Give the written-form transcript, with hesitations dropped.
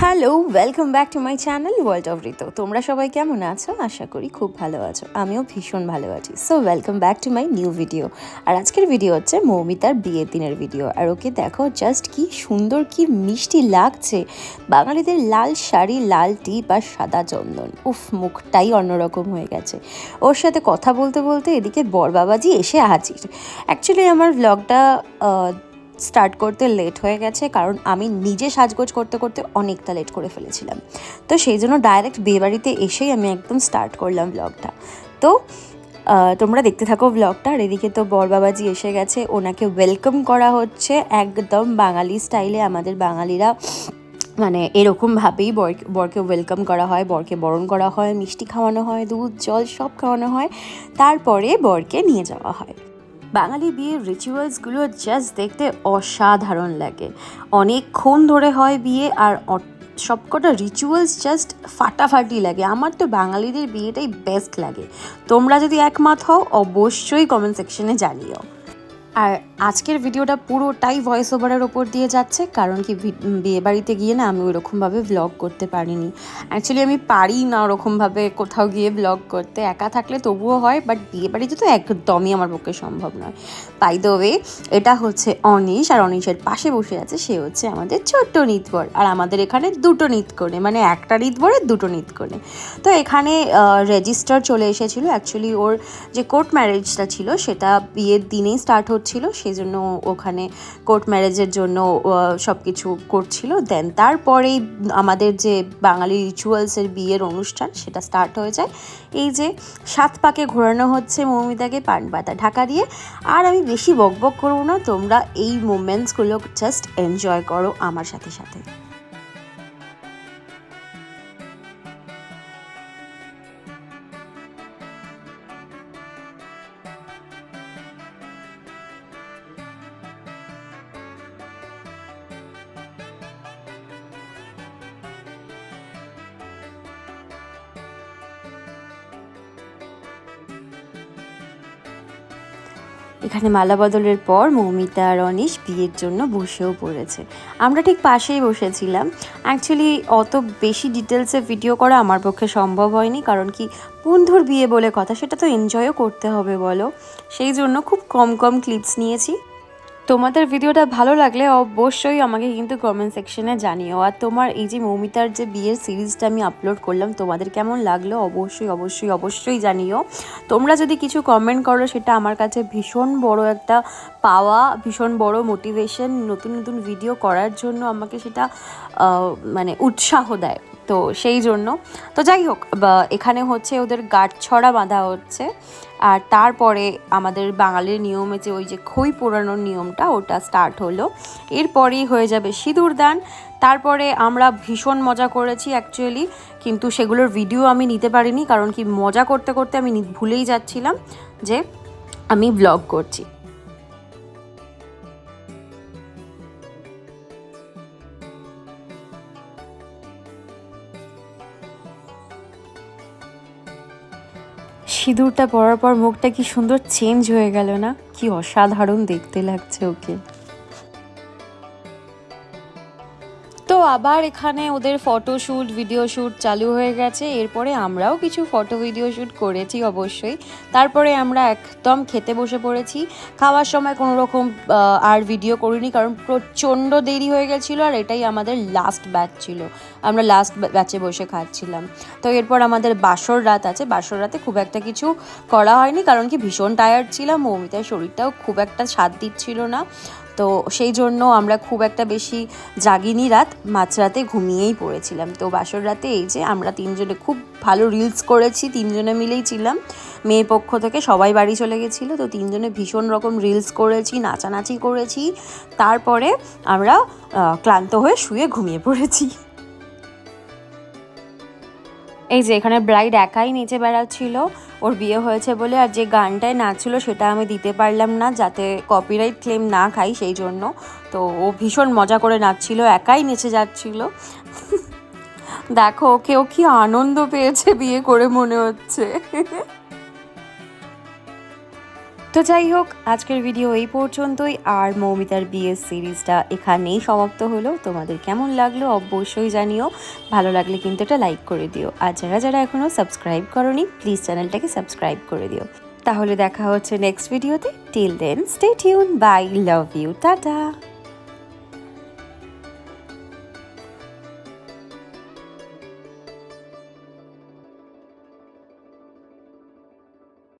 Hello, welcome back to my channel world of Ritu. তোমরা সবাই কেমন আছো? আশা করি খুব ভালো আছো। আমিও ভীষণ ভালো আছি। So welcome back to my new video. আর আজকের ভিডিও হচ্ছে মৌমিতার বিয়ের দিনের ভিডিও। আর ওকে দেখো জাস্ট কি সুন্দর, কি মিষ্টি লাগছে। বাঙালিদের লাল শাড়ি, লাল টিপ আর সাদা চন্দন, উফ, মুখটাই অন্যরকম হয়ে গেছে। ওর সাথে কথা বলতে বলতে এদিকে বরবাবাজি এসে হাজির। অ্যাকচুয়ালি আমার ব্লগটা স্টার্ট করতে লেট হয়ে গেছে, কারণ আমি নিজে সাজগোজ করতে করতে অনেকটা লেট করে ফেলেছিলাম। তো সেই জন্য ডাইরেক্ট বিয়েবাড়িতে এসেই আমি একদম স্টার্ট করলাম ব্লগটা। তো তোমরা দেখতে থাকো ব্লগটা। আর এদিকে তো বরবাবাজি এসে গেছে, ওনাকে ওয়েলকাম করা হচ্ছে একদম বাঙালি স্টাইলে। আমাদের বাঙালিরা মানে এরকমভাবেই বরকে ওয়েলকাম করা হয়, বরকে বরণ করা হয়, মিষ্টি খাওয়ানো হয়, দুধ জল সব খাওয়ানো হয়, তারপরে বরকে নিয়ে যাওয়া হয়। বাঙালি বিয়ের রিচুয়ালসগুলো জাস্ট দেখতে অসাধারণ লাগে। অনেকক্ষণ ধরে হয় বিয়ে, আর সবকটা রিচুয়ালস জাস্ট ফাটাফাটি লাগে। আমার তো বাঙালিদের বিয়েটাই বেস্ট লাগে। তোমরা যদি একমত হও অবশ্যই কমেন্ট সেকশনে জানিও। আর আজকের ভিডিওটা পুরোটাই ভয়েস ওভারের ওপর দিয়ে যাচ্ছে, কারণ কি বিয়েবাড়িতে গিয়ে না আমি ওইরকমভাবে ভ্লগ করতে পারিনি। অ্যাকচুয়ালি আমি পারি না ওরকমভাবে কোথাও গিয়ে ভ্লগ করতে, একা থাকলে তবুও হয়, বাট বিয়েবাড়িতে তো একদমই আমার পক্ষে সম্ভব নয়। বাই দ্য ওয়ে, এটা হচ্ছে অনিশ, আর অনিশের পাশে বসে আছে সে হচ্ছে আমাদের ছোট্ট নিতবর। আর আমাদের এখানে দুটো নিত করে, মানে একটা নিতবরের দুটো নিত করে। তো এখানে রেজিস্টার চলে এসেছিলো। অ্যাকচুয়ালি ওর যে কোর্ট ম্যারেজটা ছিল সেটা বিয়ের দিনেই স্টার্ট হচ্ছিল, সেই জন্য ওখানে কোর্ট ম্যারেজের জন্য সব কিছু করছিল। দেন তারপরেই আমাদের যে বাঙালি রিচুয়ালসের বিয়ের অনুষ্ঠান সেটা স্টার্ট হয়ে যায়। এই যে 7 পাকে ঘোরানো হচ্ছে মৌমিতাকে পান পাতা ঢাকা দিয়ে। আর আমি বেশি বকবক করবো না, তোমরা এই মোমেন্টসগুলো জাস্ট এনজয় করো আমার সাথে সাথে। এখানে মালা বদলের পর মৌমিতা আর অনিশ বিয়ের জন্য বসেও পড়েছে। আমরা ঠিক পাশেই বসেছিলাম। অ্যাকচুয়ালি অত বেশি ডিটেলসে ভিডিও করা আমার পক্ষে সম্ভব হয়নি, কারণ কি বন্ধুর বিয়ে বলে কথা, সেটা তো এনজয়ও করতে হবে বলো। সেই জন্য খুব কম কম ক্লিপস নিয়েছি। তোমাদের ভিডিওটা ভালো লাগলে অবশ্যই আমাকে কিন্তু কমেন্ট সেকশনে জানিও। আর তোমার এই যে মৌমিতার যে বিয়ের সিরিজটা আমি আপলোড করলাম, তোমাদের কেমন লাগলো অবশ্যই অবশ্যই অবশ্যই জানিও। তোমরা যদি কিছু কমেন্ট করো সেটা আমার কাছে ভীষণ বড় একটা পাওয়া, ভীষণ বড় মোটিভেশন নতুন নতুন ভিডিও করার জন্য। আমাকে সেটা মানে উৎসাহ দেয়। তো সেই জন্য তো যাই হোক, এখানে হচ্ছে ওদের গাঁটছড়া বাঁধা হচ্ছে। আর তারপরে আমাদের বাঙালির নিয়মে যে ওই যে খই পোড়ানোর নিয়মটা ওটা স্টার্ট হলো। এরপরেই হয়ে যাবে সিঁদুরদান। তারপরে আমরা ভীষণ মজা করেছি অ্যাকচুয়ালি, কিন্তু সেগুলোর ভিডিও আমি নিতে পারিনি, কারণ কি মজা করতে করতে আমি ভুলেই যাচ্ছিলাম যে আমি ব্লগ করছি। সিঁদুরটা পরার পর মুখটা কি সুন্দর চেঞ্জ হয়ে গেল না? কি অসাধারণ দেখতে লাগছে ওকে। তো আবার এখানে ওদের ফটোশ্যুট ভিডিও শ্যুট চালু হয়ে গেছে। এরপরে আমরাও কিছু ফটো ভিডিও শ্যুট করেছি অবশ্যই। তারপরে আমরা একদম খেতে বসে পড়েছি। খাওয়ার সময় কোনো রকম আর ভিডিও করিনি, কারণ প্রচণ্ড দেরি হয়ে গেছিলো, আর এটাই আমাদের লাস্ট ব্যাচ ছিল। আমরা লাস্ট ব্যাচে বসে খাচ্ছিলাম। তো এরপর আমাদের বাসর রাত আছে। বাসর রাতে খুব একটা কিছু করা হয়নি, কারণ কি ভীষণ টায়ার্ড ছিলাম, মৌমিতার শরীরটাও খুব একটা সাথ দিচ্ছিল না। তো সেই জন্য আমরা খুব একটা বেশি জাগিনি রাত, মাঝরাতে ঘুমিয়েই পড়েছিলাম। তো বাসর রাতে এই যে আমরা তিনজনে খুব ভালো রিলস করেছি, তিনজনে মিলেই ছিলাম। মেয়ে পক্ষ থেকে সবাই বাড়ি চলে গেছিলো, তো তিনজনে ভীষণ রকম রিলস করেছি, নাচানাচি করেছি। তারপরে আমরা ক্লান্ত হয়ে শুয়ে ঘুমিয়ে পড়েছি। এই যে এখানে ব্রাইড একাই নেচে বেড়াচ্ছিল, ওর বিয়ে হয়েছে বলে। আর যে গানটায় নাচছিল সেটা আমি দিতে পারলাম না, যাতে কপিরাইট ক্লেম না খাই, সেই জন্য। তো ও ভীষণ মজা করে নাচছিল, একাই নেচে যাচ্ছিল। দেখো ওকেও কি আনন্দ পেয়েছে বিয়ে করে মনে হচ্ছে। তো যাই হোক, আজকের ভিডিও এই পর্যন্তই। আর মৌমিতার বিয়ের সিরিজটা এখানেই সমাপ্ত হলো। তোমাদের কেমন লাগলো অবশ্যই জানিও। ভালো লাগলে কিন্তু এটা লাইক করে দিও। আর যারা যারা এখনও সাবস্ক্রাইব করোনি প্লিজ চ্যানেলটাকে সাবস্ক্রাইব করে দিও। তাহলে দেখা হচ্ছে নেক্সট ভিডিওতে। Till then stay tuned, bye, love you, tata.